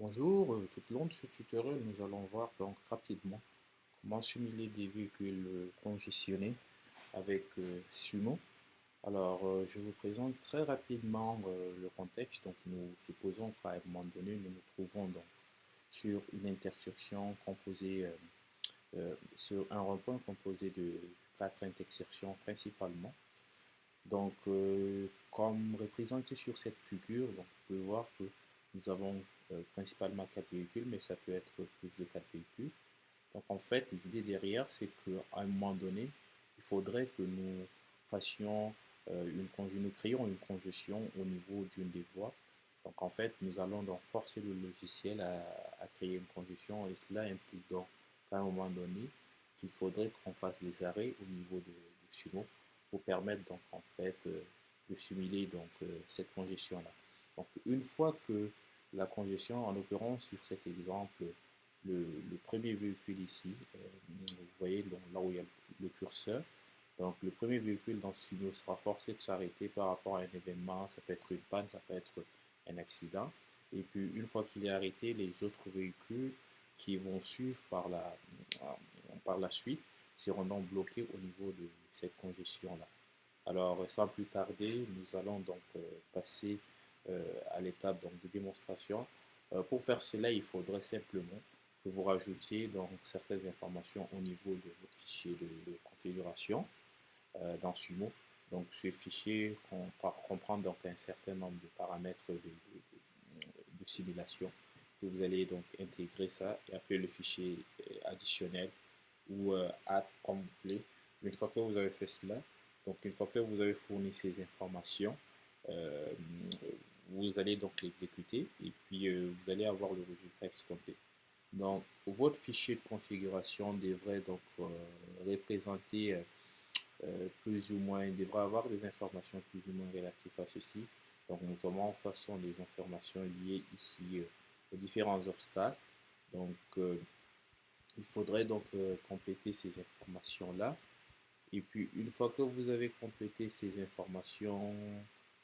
Bonjour, tout au long de ce tutoriel, nous allons voir donc rapidement comment simuler des véhicules congestionnés avec Sumo. Alors, je vous présente très rapidement le contexte. Donc, nous supposons qu'à un moment donné, nous nous trouvons donc sur une intersection composée, sur un rond-point composé de quatre intersections principalement. Donc, comme représenté sur cette figure, donc, vous pouvez voir que nous avons principalement quatre véhicules, mais ça peut être plus de quatre véhicules. Donc, en fait, l'idée derrière, c'est qu'à un moment donné, il faudrait que nous fassions nous créons une congestion au niveau d'une des voies. Donc, en fait, nous allons donc forcer le logiciel à créer une congestion et cela implique donc qu'à un moment donné, qu'il faudrait qu'on fasse des arrêts au niveau de Sumo pour permettre donc en fait de simuler donc cette congestion-là. Donc, une fois que la congestion, en l'occurrence sur cet exemple, le premier véhicule ici, vous voyez donc, là où il y a le curseur, donc le premier véhicule dans ce studio sera forcé de s'arrêter par rapport à un événement, ça peut être une panne, ça peut être un accident. Et puis une fois qu'il est arrêté, les autres véhicules qui vont suivre par la suite seront donc bloqués au niveau de cette congestion-là. Alors sans plus tarder, nous allons donc passer à l'étape donc, de démonstration. Pour faire cela, il faudrait simplement que vous rajoutiez donc certaines informations au niveau de votre fichier de configuration dans Sumo. Donc ce fichier comprend donc un certain nombre de paramètres de simulation que vous allez donc intégrer ça et appeler le fichier additionnel ou add comme vous voulez. Une fois que vous avez fait cela, donc une fois que vous avez fourni ces informations, euh, vous allez donc l'exécuter et puis vous allez avoir le résultat escompté. Donc, votre fichier de configuration devrait donc représenter plus ou moins, il devrait avoir des informations plus ou moins relatives à ceci. Donc, notamment, ça sont des informations liées ici aux différents obstacles. Donc, il faudrait donc compléter ces informations-là. Et puis, une fois que vous avez complété ces informations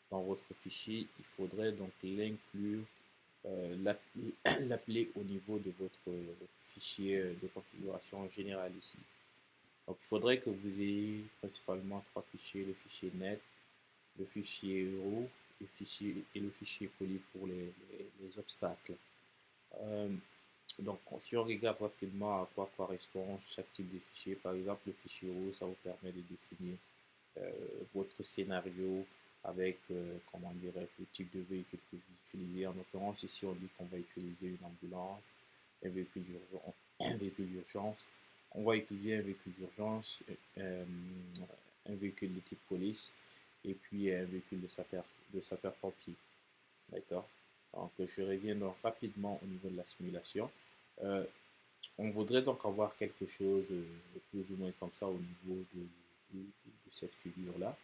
dans votre fichier, il faudrait donc l'inclure, l'appeler au niveau de votre fichier de configuration générale ici. Donc, il faudrait que vous ayez principalement trois fichiers, le fichier net, le fichier euro et le fichier poly pour les obstacles. Euh, donc, si on regarde rapidement à quoi correspond chaque type de fichier, par exemple, le fichier euro, ça vous permet de définir euh, votre scénario avec, comment dirais-je, le type de véhicule que vous utilisez. En l'occurrence, ici, on dit qu'on va utiliser une ambulance, un véhicule d'urgence, un véhicule d'urgence. On va utiliser un véhicule d'urgence, un véhicule de type police et puis un véhicule de sapeur-pompier. D'accord? Donc, je reviens donc rapidement au niveau de la simulation. Euh, on voudrait donc avoir quelque chose plus ou moins comme ça au niveau de cette figure-là.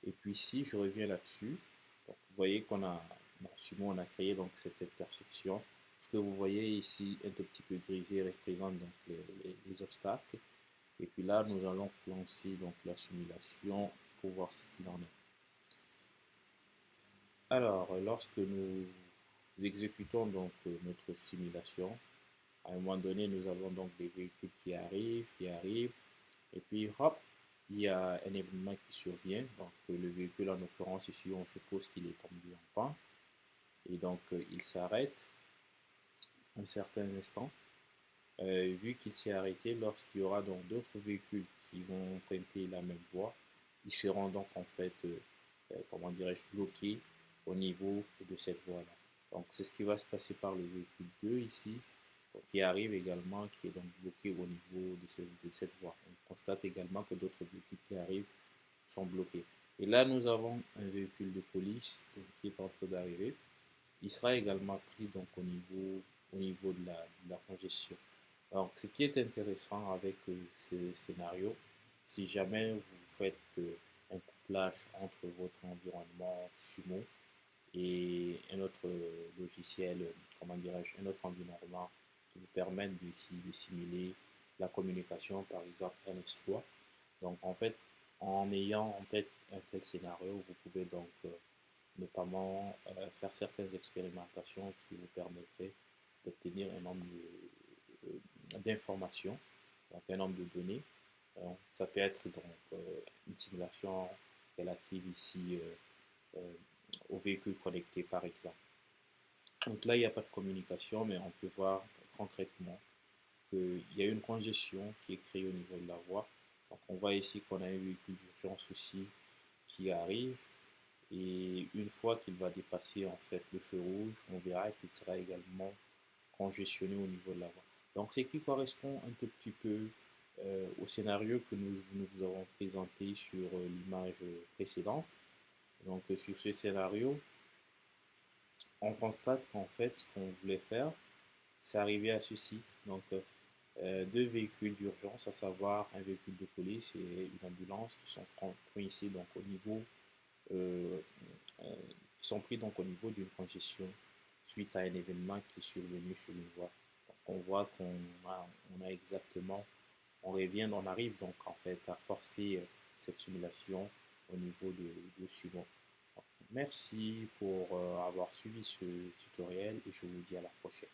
Et puis si je reviens là-dessus, donc vous voyez qu'on a, dans Sumo, on a créé donc cette intersection. Ce que vous voyez ici, un tout petit peu grisé, représente donc les obstacles. Et puis là, nous allons lancer donc la simulation pour voir ce qu'il en est. Alors, lorsque nous exécutons donc notre simulation, à un moment donné, nous avons donc des véhicules qui arrivent, et puis hop, il y a un événement qui survient. Donc, le véhicule, en l'occurrence, ici, on suppose qu'il est tombé en panne, et donc il s'arrête un certain instant. Vu qu'il s'est arrêté, lorsqu'il y aura donc d'autres véhicules qui vont emprunter la même voie, ils seront donc en fait, comment dirais-je, bloqués au niveau de cette voie-là. Donc c'est ce qui va se passer par le véhicule 2 ici, donc, qui arrive également, qui est donc bloqué au niveau de cette voie. On constate également que d'autres véhicules qui arrivent sont bloqués. Et là, nous avons un véhicule de police donc, qui est en train d'arriver. Il sera également pris donc, au niveau de la congestion. Donc, ce qui est intéressant avec ces scénarios, si jamais vous faites un couplage entre votre environnement Sumo et un autre logiciel, comment dirais-je, un autre environnement qui vous permette de simuler la communication, par exemple un exploit. Donc, en fait, en ayant en tête un tel scénario, vous pouvez donc notamment faire certaines expérimentations qui vous permettraient d'obtenir un nombre d'informations, donc un nombre de données. Ça peut être donc une simulation relative ici au véhicule connecté par exemple. Donc là, il n'y a pas de communication, mais on peut voir concrètement qu'il y a une congestion qui est créée au niveau de la voie. Donc on voit ici qu'on a un véhicule d'urgence aussi qui arrive. Et une fois qu'il va dépasser en fait le feu rouge, on verra qu'il sera également congestionné au niveau de la voie. Donc ce qui correspond un tout petit peu au scénario que nous vous avons présenté sur l'image précédente. Donc sur ce scénario, on constate qu'en fait ce qu'on voulait faire, c'est arriver à ceci. Donc deux véhicules d'urgence, à savoir un véhicule de police et une ambulance qui sont ici donc au niveau euh, qui sont pris donc au niveau d'une congestion suite à un événement qui est survenu sur une voie. Donc on voit on a exactement, on arrive donc en fait à forcer cette simulation au niveau de Sumo. Merci pour avoir suivi ce tutoriel et je vous dis à la prochaine.